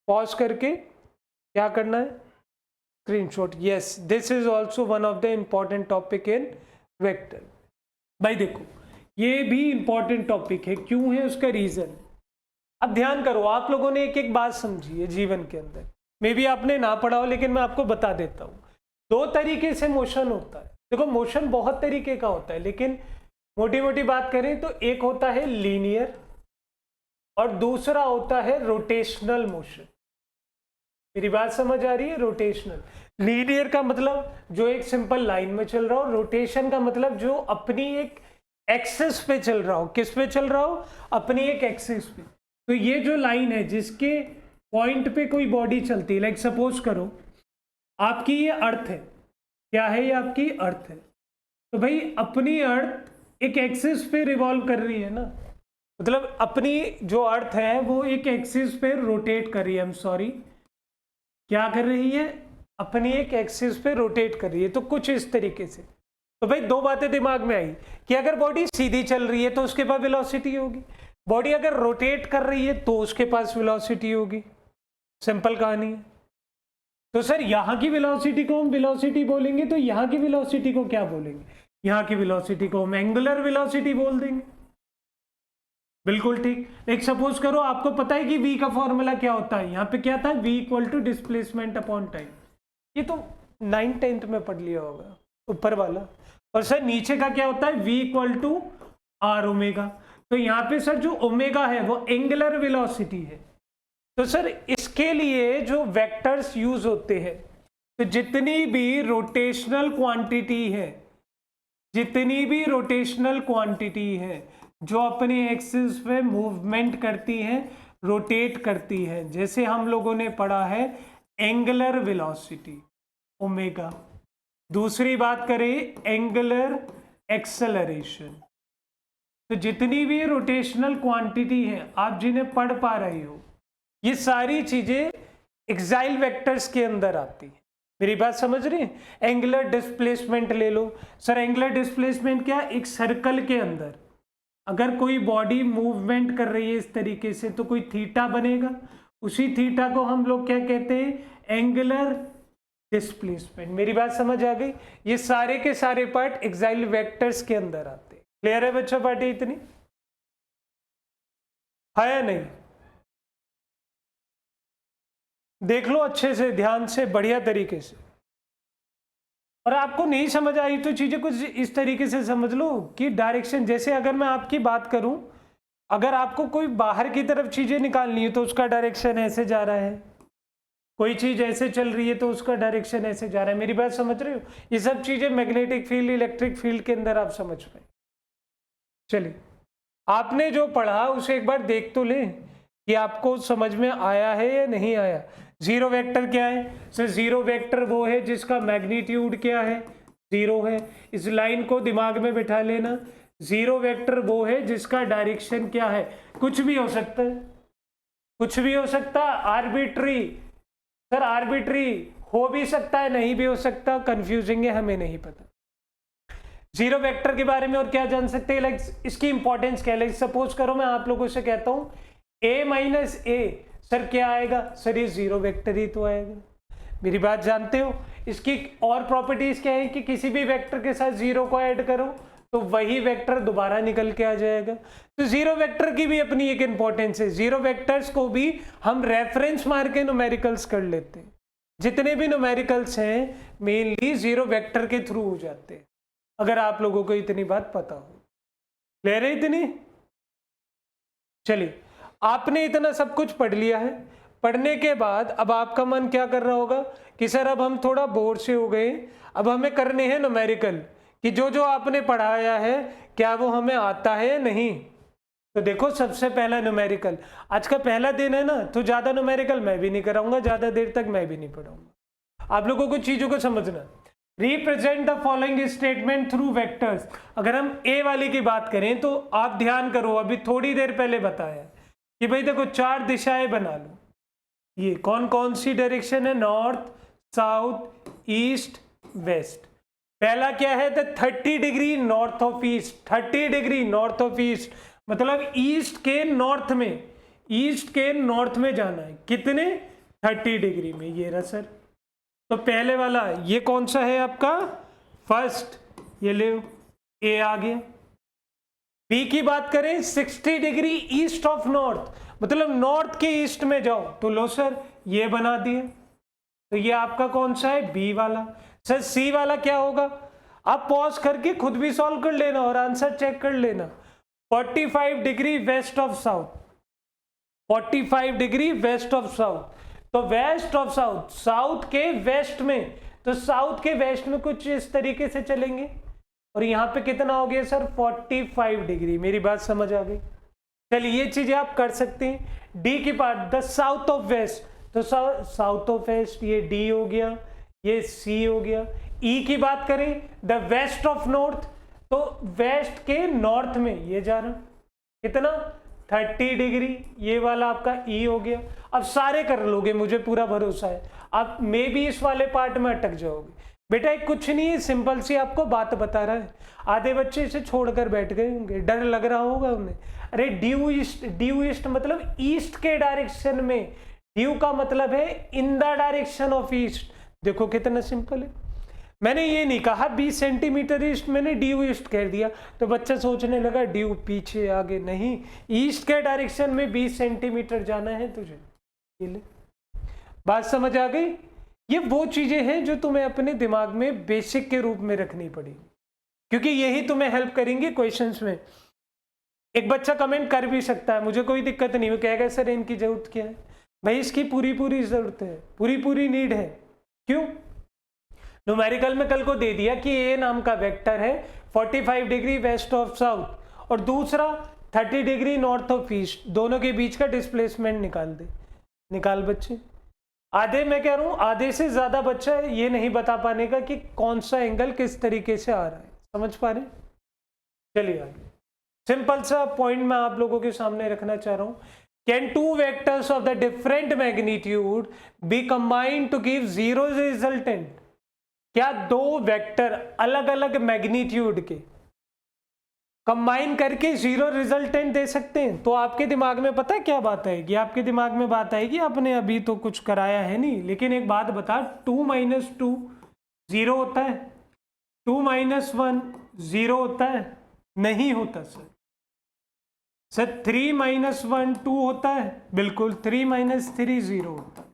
पॉज करके क्या करना है? Screenshot. Yes, this is also one of the important topic in vector. भाई देखो ये भी इंपॉर्टेंट टॉपिक है, क्यों है उसका रीजन। अब ध्यान करो, आप लोगों ने एक एक बात समझी है जीवन के अंदर, मे बी आपने ना पढ़ा हो लेकिन मैं आपको बता देता हूँ। 2 तरीके से मोशन होता है। देखो मोशन बहुत तरीके का होता है, लेकिन मोटी मोटी बात करें तो एक होता है लीनियर और दूसरा होता है रोटेशनल मोशन। मेरी बात समझ आ रही है? रोटेशनल, लीनियर का मतलब जो एक सिंपल लाइन में चल रहा हो, रोटेशन का मतलब जो अपनी एक एक्सिस पे चल रहा हो। किस पे चल रहा हो? अपनी एक एक्सिस पे। तो ये जो लाइन है जिसके पॉइंट पे कोई बॉडी चलती है, लाइक सपोज करो आपकी ये अर्थ है, क्या है ये? आपकी अर्थ है। तो भाई अपनी अर्थ एक एक्सिस पे रिवॉल्व कर रही है ना, मतलब अपनी जो अर्थ है वो एक एक्सिस पे रोटेट कर रही है। सॉरी, क्या कर रही है? अपनी एक एक्सिस पे रोटेट कर रही है। तो कुछ इस तरीके से। तो भाई 2 बातें दिमाग में आई कि अगर बॉडी सीधी चल रही है तो उसके पास वेलोसिटी होगी, बॉडी अगर रोटेट कर रही है तो उसके पास वेलोसिटी होगी। सिंपल कहानी है। तो सर यहाँ की वेलोसिटी को हम वेलोसिटी बोलेंगे, तो यहाँ की वेलोसिटी को क्या बोलेंगे? यहाँ की वेलोसिटी को हम एंगुलर वेलोसिटी बोल देंगे। बिल्कुल ठीक। एक सपोज करो आपको पता है कि v का फॉर्मूला क्या होता है, यहाँ पे क्या था? v equal to displacement upon time. ये तो 9th 10th में पढ़ लिया होगा ऊपर वाला। और सर नीचे का क्या होता है? v equal to R omega. तो यहाँ पे सर जो ओमेगा है वो एंगुलर वेलोसिटी है। तो सर इसके लिए जो वेक्टर्स यूज होते हैं, तो जितनी भी रोटेशनल क्वांटिटी है, जितनी भी रोटेशनल क्वांटिटी है जो अपनी एक्सिस पे मूवमेंट करती है, रोटेट करती है, जैसे हम लोगों ने पढ़ा है एंगुलर वेलोसिटी ओमेगा। दूसरी बात करें एंगुलर एक्सेलरेशन। तो जितनी भी रोटेशनल क्वांटिटी है आप जिन्हें पढ़ पा रहे हो, ये सारी चीजें एक्साइल वेक्टर्स के अंदर आती है। मेरी बात समझ रही है? एंगुलर डिस्प्लेसमेंट ले लो सर। एंगुलर डिस्प्लेसमेंट क्या? एक सर्कल के अंदर अगर कोई बॉडी मूवमेंट कर रही है इस तरीके से तो कोई थीटा बनेगा, उसी थीटा को हम लोग क्या कहते हैं? Angular displacement. मेरी बात समझ आ गई? ये सारे के सारे पार्ट एक्साइल वेक्टर्स के अंदर आते हैं। क्लियर है बच्चों पार्टी इतनी? है या नहीं? देख लो अच्छे से, ध्यान से, बढ़िया तरीके से। और आपको नहीं समझ आई तो चीजें कुछ इस तरीके से समझ लो कि डायरेक्शन, जैसे अगर मैं आपकी बात करूं, अगर आपको कोई बाहर की तरफ चीजें निकालनी है तो उसका डायरेक्शन ऐसे जा रहा है, कोई चीज ऐसे चल रही है तो उसका डायरेक्शन ऐसे जा रहा है। मेरी बात समझ रहे हो? ये सब चीजें मैग्नेटिक फील्ड, इलेक्ट्रिक फील्ड के अंदर आप समझ पाए। चलिए, आपने जो पढ़ा उसे एक बार देख तो ले कि आपको समझ में आया है या नहीं आया। जीरो वेक्टर क्या है सर? जीरो वेक्टर वो है जिसका मैग्नीट्यूड क्या है? जीरो है। इस लाइन को दिमाग में बिठा लेना। जीरो वेक्टर वो है जिसका डायरेक्शन क्या है? कुछ भी हो सकता है, कुछ भी हो सकता है। आर्बिट्री सर, आर्बिट्री हो भी सकता है, नहीं भी हो सकता, कंफ्यूजिंग है, हमें नहीं पता। जीरो वेक्टर के बारे में और क्या जान सकते हैं? लाइक इसकी इंपॉर्टेंस क्या है? लाइक सपोज करो मैं आप लोगों से कहता हूं a माइनस ए, सर क्या आएगा? सर ये जीरो वेक्टर ही तो आएगा। मेरी बात जानते हो? इसकी और प्रॉपर्टीज क्या है कि किसी भी वेक्टर के साथ जीरो को ऐड करो तो वही वेक्टर दोबारा निकल के आ जाएगा। तो जीरो वेक्टर की भी अपनी एक इंपॉर्टेंस है। जीरो वेक्टर्स को भी हम रेफरेंस मार के न्यूमेरिकल्स कर लेते हैं। जितने भी न्यूमेरिकल्स हैं मेनली जीरो वेक्टर के थ्रू हो जाते हैं, अगर आप लोगों को इतनी बात पता हो। क्लियर है इतनी? चलिए, आपने इतना सब कुछ पढ़ लिया है। पढ़ने के बाद अब आपका मन क्या कर रहा होगा कि सर अब हम थोड़ा बोर से हो गए, अब हमें करने हैं न्यूमेरिकल, कि जो जो आपने पढ़ाया है क्या वो हमें आता है या नहीं। तो देखो, सबसे पहला न्यूमेरिकल, आज का पहला दिन है ना, तो ज्यादा न्यूमेरिकल मैं भी नहीं कराऊंगा, ज्यादा देर तक मैं भी नहीं पढ़ाऊंगा। आप लोगों को चीजों को समझना। Represent the following statement through vectors. अगर हम ए वाली की बात करें तो आप ध्यान करो, अभी थोड़ी देर पहले बताया कि भाई देखो 4 दिशाएं बना लो। ये कौन कौन सी डायरेक्शन है? North, south, east, west. पहला क्या है? तो 30 degree north of east. 30 degree north of east मतलब ईस्ट के नॉर्थ में, ईस्ट के नॉर्थ में जाना है। कितने? 30 डिग्री में। ये रहा सर। तो पहले वाला ये कौन सा है आपका? फर्स्ट, ये ले ए आ गया। बी की बात करें 60 डिग्री ईस्ट ऑफ नॉर्थ, मतलब नॉर्थ के ईस्ट में जाओ, तो लो सर ये बना दिए। तो ये आपका कौन सा है? बी वाला। सर सी वाला क्या होगा? आप पॉज करके खुद भी सॉल्व कर लेना और आंसर चेक कर लेना। 45 degree west of south, 45 degree west of south. तो वेस्ट ऑफ साउथ, साउथ के वेस्ट में, तो साउथ के वेस्ट में कुछ इस तरीके से चलेंगे। और यहां पे कितना हो गया सर? 45 डिग्री। मेरी बात समझ आ गई? चलिए, ये चीजें आप कर सकते हैं। डी की part, the south of west, तो साउथ ऑफ वेस्ट ये डी हो गया, ये सी हो गया। ई की बात करें द वेस्ट ऑफ नॉर्थ, तो वेस्ट के नॉर्थ में ये जा रहा, कितना? 30 डिग्री, ये वाला आपका ई हो गया। अब सारे कर लोगे, मुझे पूरा भरोसा है। आप मे भी इस वाले पार्ट में अटक जाओगे। बेटा एक कुछ नहीं है, सिंपल सी आपको बात बता रहा है। आधे बच्चे इसे छोड़कर बैठ गए होंगे, डर लग रहा होगा उन्हें। अरे ड्यू ईस्ट, ड्यू ईस्ट मतलब ईस्ट के डायरेक्शन में, ड्यू का मतलब है in the direction of east. देखो कितना सिंपल है। मैंने ये नहीं कहा 20 सेंटीमीटर ईस्ट, मैंने ड्यू ईस्ट कह दिया तो बच्चा सोचने लगा ड्यू पीछे आगे, नहीं, ईस्ट के डायरेक्शन में 20 सेंटीमीटर जाना है तुझे। ये ले, बात समझ आ गई? ये वो चीजें हैं जो तुम्हें अपने दिमाग में बेसिक के रूप में रखनी पड़ेगी, क्योंकि यही तुम्हें हेल्प करेंगे क्वेश्चंस में। एक बच्चा कमेंट कर भी सकता है, मुझे कोई दिक्कत नहीं, वो कहेगा सर इनकी जरूरत क्या है? भाई इसकी पूरी पूरी जरूरत है, पूरी पूरी नीड है। क्यों? न्यूमेरिकल में कल को दे दिया कि ए नाम का वेक्टर है 45 डिग्री वेस्ट ऑफ साउथ, और दूसरा 30 डिग्री नॉर्थ ऑफ ईस्ट, दोनों के बीच का डिस्प्लेसमेंट निकाल दे। निकाल बच्चे। आधे, मैं कह रहा हूं आधे से ज्यादा बच्चा ये नहीं बता पाने का कि कौन सा एंगल किस तरीके से आ रहा है। समझ पा रहे? चलिए आगे। सिंपल सा पॉइंट मैं आप लोगों के सामने रखना चाह रहा हूं। Can two vectors of the different magnitude be combined to give zero resultant? क्या दो वेक्टर अलग अलग मैग्नीट्यूड के कंबाइन करके जीरो रिजल्टेंट दे सकते हैं? तो आपके दिमाग में पता है क्या बात आएगी? आपके दिमाग में बात आएगी, आपने अभी तो कुछ कराया है नहीं, लेकिन एक बात बता, 2 - 2 0 होता है, 2 - 1 0 होता है? नहीं होता सर। 3 - 1 2 होता है? बिल्कुल। 3 - 3 0 होता है।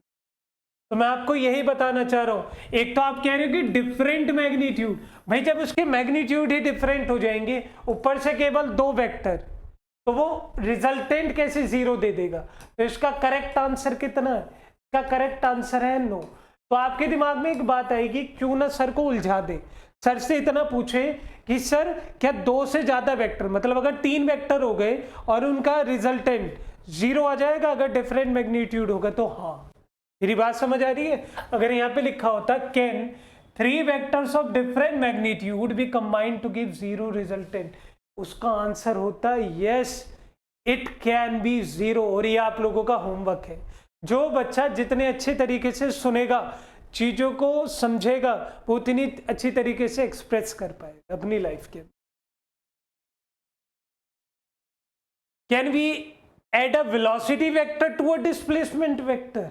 तो मैं आपको यही बताना चाह रहा हूं, एक तो आप कह रहे हो कि डिफरेंट मैग्नीट्यूड, भाई जब उसके मैग्नीट्यूड ही डिफरेंट हो जाएंगे, ऊपर से केवल दो वेक्टर, तो वो रिजल्टेंट कैसे जीरो दे देगा? तो इसका करेक्ट आंसर कितना है? इसका करेक्ट आंसर है नो। तो आपके दिमाग में एक बात आएगी, क्यों ना सर को उलझा दे, सर से इतना पूछे कि सर क्या दो से ज्यादा वेक्टर, मतलब अगर 3 वेक्टर हो गए और उनका रिजल्टेंट जीरो आ जाएगा अगर डिफरेंट मैग्नीट्यूड होगा? तो हाँ, मेरी बात समझ आ रही है? अगर यहाँ पे लिखा होता can 3 vectors of different magnitude be combined to give zero resultant, उसका आंसर होता yes, it can be zero. और ये आप लोगों का होमवर्क है। जो बच्चा जितने अच्छे तरीके से सुनेगा, चीजों को समझेगा, वो उतनी अच्छी तरीके से एक्सप्रेस कर पाएगा अपनी लाइफ के। Can we add a velocity vector to a displacement vector?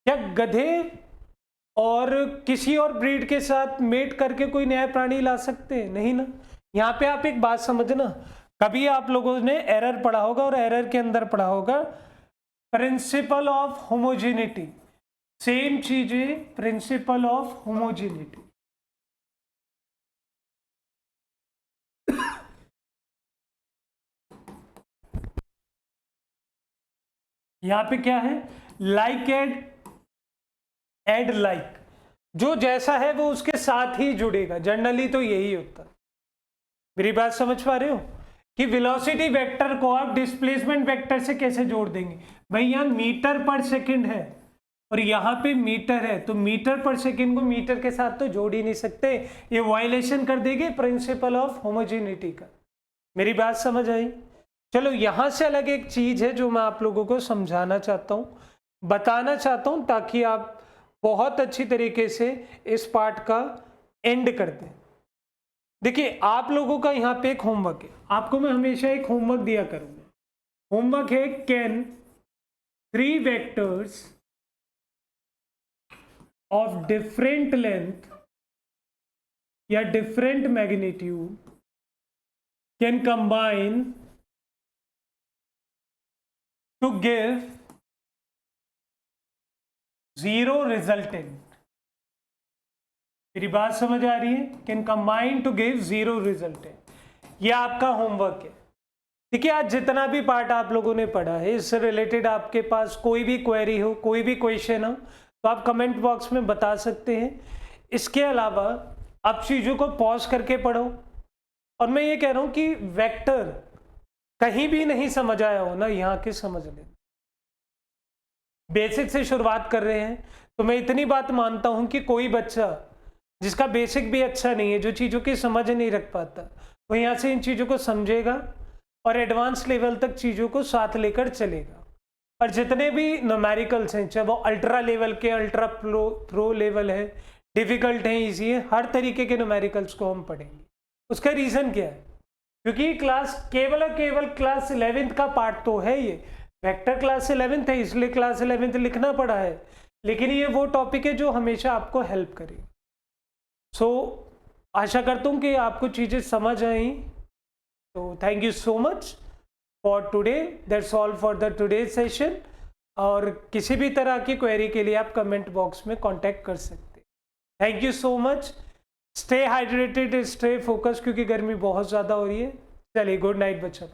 क्या गधे और किसी और ब्रीड के साथ मेट करके कोई नया प्राणी ला सकते हैं? नहीं ना। यहाँ पे आप एक बात समझना, कभी आप लोगों ने एरर पढ़ा होगा और एरर के अंदर पढ़ा होगा प्रिंसिपल ऑफ होमोजेनिटी। सेम चीज है प्रिंसिपल ऑफ होमोजेनिटी। यहां पे क्या है? लाइक एड लाइक, जो जैसा है वो उसके साथ ही जुड़ेगा। जनरली तो यही होता है। मेरी बात समझ पा रहे हो कि वेलोसिटी वेक्टर को आप डिस्प्लेसमेंट वेक्टर से कैसे जोड़ देंगे? भाई यहाँ मीटर पर सेकंड है और यहाँ पे मीटर है, तो मीटर पर सेकंड को मीटर के साथ तो जोड़ ही नहीं सकते, ये वायलेशन कर देंगे प्रिंसिपल ऑफ होमोजेनिटी का। मेरी बात समझ आई? चलो यहां से अलग एक चीज है जो मैं आप लोगों को समझाना चाहता हूं, बताना चाहता हूं, ताकि आप बहुत अच्छी तरीके से इस पार्ट का एंड कर दें। देखिए आप लोगों का यहाँ पे एक होमवर्क है, आपको मैं हमेशा एक होमवर्क दिया करूंगा। होमवर्क है can 3 vectors of different length या different magnitude can combine to give zero resultant. मेरी बात समझ आ रही है? Can combine to give zero resultant. ये आपका होमवर्क है। देखिए आज जितना भी पार्ट आप लोगों ने पढ़ा है, इससे रिलेटेड आपके पास कोई भी क्वेरी हो, कोई भी क्वेश्चन हो, तो आप कमेंट बॉक्स में बता सकते हैं। इसके अलावा आप चीज़ों को पॉज करके पढ़ो। और मैं ये कह रहा हूँ कि वेक्टर कहीं भी नहीं समझ आया हो ना, यहाँ के समझ लें। बेसिक से शुरुआत कर रहे हैं, तो मैं इतनी बात मानता हूँ कि कोई बच्चा जिसका बेसिक भी अच्छा नहीं है, जो चीज़ों की समझ नहीं रख पाता, वो यहाँ से इन चीज़ों को समझेगा और एडवांस लेवल तक चीज़ों को साथ लेकर चलेगा। और जितने भी न्यूमेरिकल्स हैं, चाहे वो अल्ट्रा लेवल के, अल्ट्रा प्रो लेवल है, डिफ़िकल्ट है, ईजी है, हर तरीके के न्यूमेरिकल्स को हम पढ़ेंगे। उसका रीज़न क्या है? क्योंकि क्लास केवल और केवल क्लास 11th का पार्ट तो है। ये वेक्टर क्लास 11th है, इसलिए क्लास 11th लिखना पड़ा है, लेकिन ये वो टॉपिक है जो हमेशा आपको हेल्प करेगा। सो आशा करता हूँ कि आपको चीज़ें समझ आई। तो thank you so much for today, that's all for the today session. और किसी भी तरह की क्वेरी के लिए आप कमेंट बॉक्स में कांटेक्ट कर सकते हैं। Thank you so much. Stay hydrated, stay focus, क्योंकि गर्मी बहुत ज़्यादा हो रही है। चलिए गुड नाइट बच्चों।